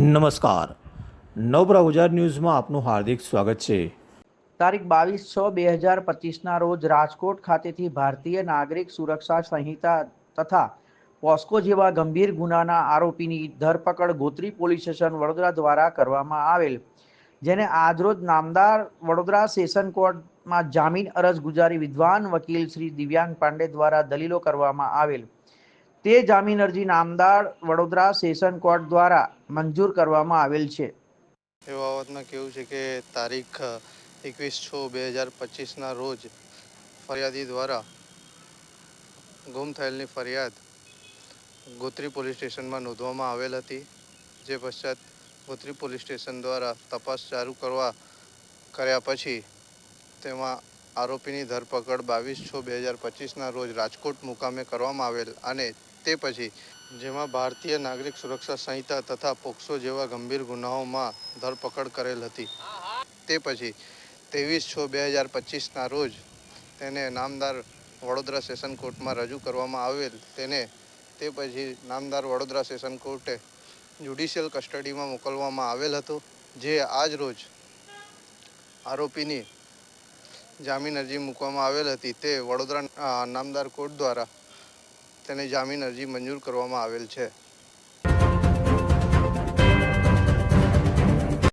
નમસ્કાર. નવપ્રભા ગુજરાત ન્યૂઝમાં આપનું હાર્દિક સ્વાગત છે. તારીખ 22/6/2025ના રોજ રાજકોટ ખાતેથી ભારતીય નાગરિક સુરક્ષા સંહિતા તથા પોસ્કો જેવા ગંભીર ગુનાના આરોપીની ધરપકડ ગોત્રી પોલીસ સ્ટેશન વડોદરા દ્વારા કરવામાં આવેલ, જેને આજરોજ નામદાર વડોદરા સેશન કોર્ટમાં જામીન અરજ ગુજારી વિદ્વાન વકીલ શ્રી દિવ્યાંગ પાંડે દ્વારા દલીલો કરવામાં આવેલ. તે જામીન અરજી નામદાર વડોદરા સેશન કોર્ટ દ્વારા મંજૂર કરવામાં આવેલ છે. એ બાબતમાં કેવું છે કે તારીખ 21/6/2025ના રોજ ફરિયાદી દ્વારા ગુમ થયેલની ફરિયાદ ગોત્રી પોલીસ સ્ટેશનમાં નોંધવામાં આવેલ હતી. જે પશ્ચાત ગોત્રી પોલીસ સ્ટેશન દ્વારા તપાસ ચાલુ કર્યા પછી તેમાં આરોપીની ધરપકડ 22/6/2025ના રોજ રાજકોટ મુકામે કરવામાં આવેલ અને તે પછી જેમાં ભારતીય નાગરિક સુરક્ષા સંહિતા તથા પોક્સો જેવા ગંભીર ગુનાઓમાં ધરપકડ કરેલ હતી. તે પછી 23/6/2025ના રોજ તેને નામદાર વડોદરા સેશન કોર્ટમાં રજૂ કરવામાં આવેલ. તે પછી નામદાર વડોદરા સેશન કોર્ટે જ્યુડિશિયલ કસ્ટડીમાં મોકલવામાં આવેલ હતો. જે આજ રોજ આરોપીની જામીન અરજી મૂકવામાં આવેલ હતી. તે વડોદરા નામદાર કોર્ટ દ્વારા તેને જામીન અરજી મંજૂર કરવામાં આવેલ છે.